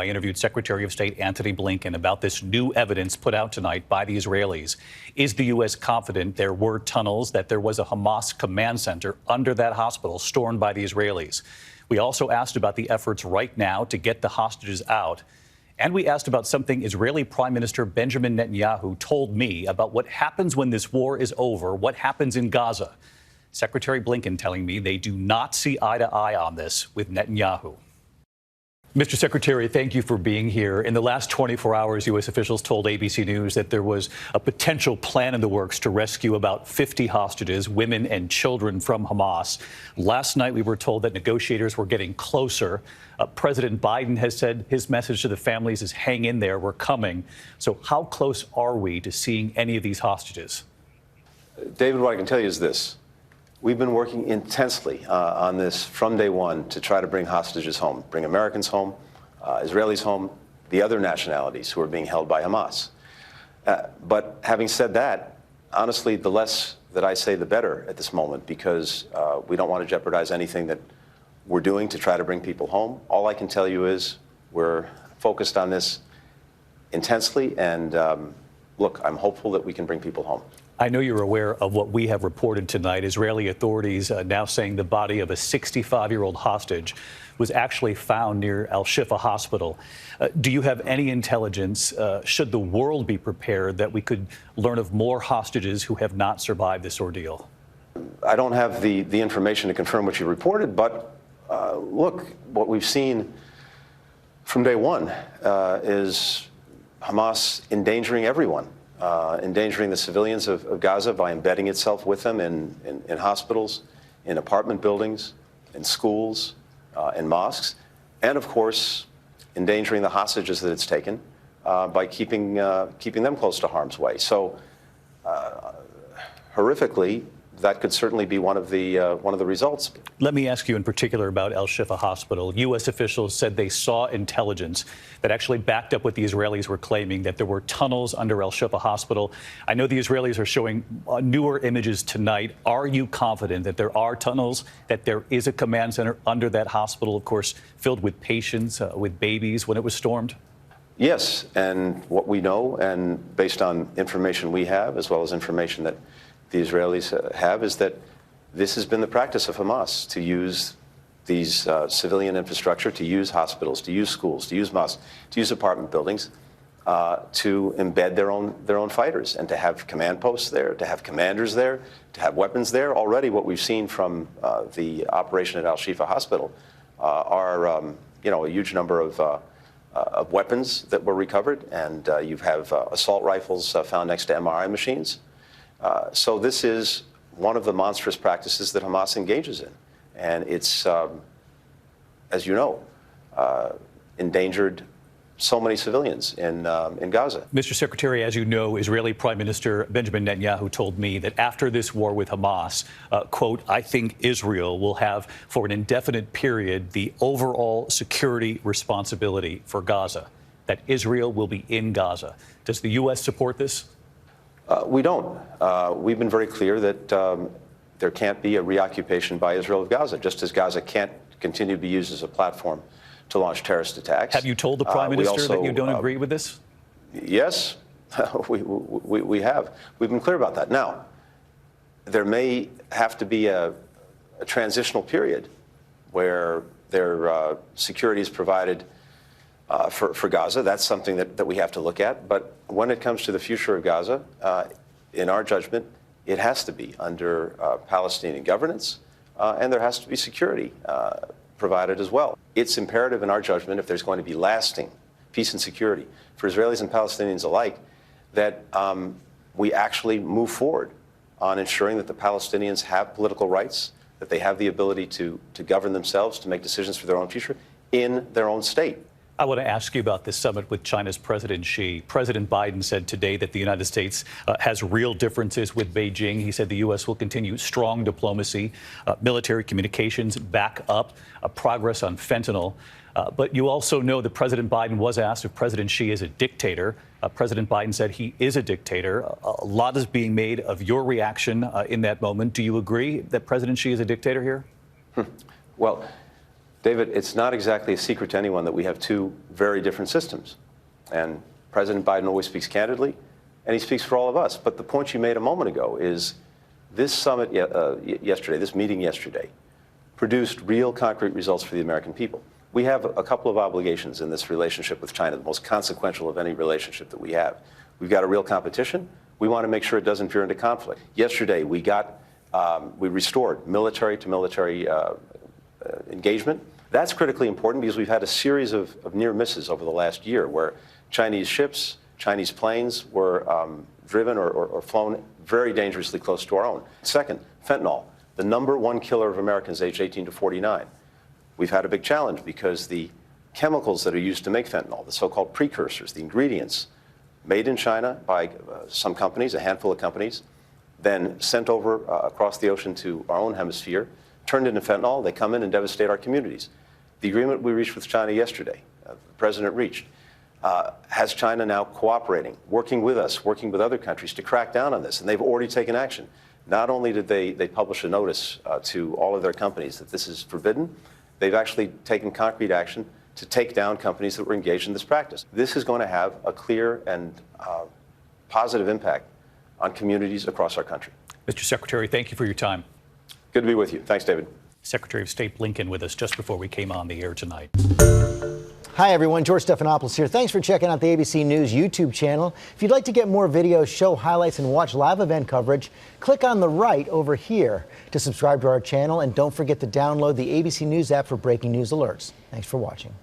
I interviewed Secretary of State Antony Blinken about this new evidence put out tonight by the Israelis. Is the U.S. confident there were tunnels, that there was a Hamas command center under that hospital stormed by the Israelis? We also asked about the efforts right now to get the hostages out. And we asked about something Israeli Prime Minister Benjamin Netanyahu told me about what happens when this war is over, what happens in Gaza. Secretary Blinken telling me they do not see eye to eye on this with Netanyahu. Mr. Secretary, thank you for being here. In the last 24 hours, U.S. officials told ABC News that there was a potential plan in the works to rescue about 50 hostages, women and children, from Hamas. Last night, we were told that negotiators were getting closer. President Biden has said his message to the families is hang in there, we're coming. So how close are we to seeing any of these hostages? David, what I can tell you is this. We've been working intensely on this from day one to try to bring hostages home, bring Americans home, Israelis home, the other nationalities who are being held by Hamas. But having said that, honestly, the less that I say, the better at this moment, because we don't want to jeopardize anything that we're doing to try to bring people home. All I can tell you is we're focused on this intensely, and look, I'm hopeful that we can bring people home. I know you're aware of what we have reported tonight. Israeli authorities now saying the body of a 65-year-old hostage was actually found near Al-Shifa Hospital. Do you have any intelligence, should the world be prepared, that we could learn of more hostages who have not survived this ordeal? I don't have the information to confirm what you reported, but look, what we've seen from day one is Hamas endangering everyone. Endangering the civilians of Gaza by embedding itself with them in hospitals, in apartment buildings, in schools, in mosques, and of course, endangering the hostages that it's taken by keeping them close to harm's way. So, horrifically, that could certainly be one of the results. Let me ask you in particular about Al-Shifa Hospital. U.S. officials said they saw intelligence that actually backed up what the Israelis were claiming, that there were tunnels under Al-Shifa Hospital. I know the Israelis are showing newer images tonight. Are you confident that there are tunnels, that there is a command center under that hospital, of course, filled with patients, with babies, when it was stormed? Yes, and what we know, and based on information we have, as well as information that the Israelis have, is that this has been the practice of Hamas, to use these civilian infrastructure, to use hospitals, to use schools, to use mosques, to use apartment buildings, to embed their own fighters, and to have command posts there, to have commanders there, to have weapons there. Already, what we've seen from the operation at Al-Shifa Hospital are a huge number of weapons that were recovered, and you have assault rifles found next to MRI machines. So this is one of the monstrous practices that Hamas engages in. And it's, as you know, endangered so many civilians in Gaza. Mr. Secretary, as you know, Israeli Prime Minister Benjamin Netanyahu told me that after this war with Hamas, quote, I think Israel will have for an indefinite period the overall security responsibility for Gaza, that Israel will be in Gaza. Does the U.S. support this? We don't. We've been very clear that there can't be a reoccupation by Israel of Gaza, just as Gaza can't continue to be used as a platform to launch terrorist attacks. Have you told the Prime Minister that you don't agree with this? Yes, we have. We've been clear about that. Now, there may have to be a transitional period where their security is provided for Gaza. That's something that we have to look at. But when it comes to the future of Gaza, in our judgment, it has to be under Palestinian governance, and there has to be security provided as well. It's imperative in our judgment, if there's going to be lasting peace and security for Israelis and Palestinians alike, that we actually move forward on ensuring that the Palestinians have political rights, that they have the ability to govern themselves, to make decisions for their own future in their own state. I want to ask you about this summit with China's President Xi. President Biden said today that the United States has real differences with Beijing. He said the U.S. will continue strong diplomacy, military communications, back up progress on fentanyl. But you also know that President Biden was asked if President Xi is a dictator. President Biden said he is a dictator. A lot is being made of your reaction in that moment. Do you agree that President Xi is a dictator here? Well, David, it's not exactly a secret to anyone that we have two very different systems. And President Biden always speaks candidly, and he speaks for all of us. But the point you made a moment ago is this summit yesterday, this meeting yesterday, produced real concrete results for the American people. We have a couple of obligations in this relationship with China, the most consequential of any relationship that we have. We've got a real competition. We want to make sure it doesn't veer into conflict. Yesterday, we restored military-to-military engagement. That's critically important because we've had a series of near misses over the last year where Chinese ships, Chinese planes were driven or flown very dangerously close to our own. Second, fentanyl, the #1 killer of Americans aged 18 to 49. We've had a big challenge because the chemicals that are used to make fentanyl, the so-called precursors, the ingredients made in China by some companies, a handful of companies, then sent over across the ocean to our own hemisphere, turned into fentanyl. They come in and devastate our communities. The agreement we reached with China yesterday, the president reached, has China now cooperating, working with us, working with other countries to crack down on this. And they've already taken action. Not only did they publish a notice to all of their companies that this is forbidden, they've actually taken concrete action to take down companies that were engaged in this practice. This is going to have a clear and positive impact on communities across our country. Mr. Secretary, thank you for your time. Good to be with you. Thanks, David. Secretary of State Blinken with us just before we came on the air tonight. Hi, everyone. George Stephanopoulos here. Thanks for checking out the ABC News YouTube channel. If you'd like to get more videos, show highlights, and watch live event coverage, click on the right over here to subscribe to our channel. And don't forget to download the ABC News app for breaking news alerts. Thanks for watching.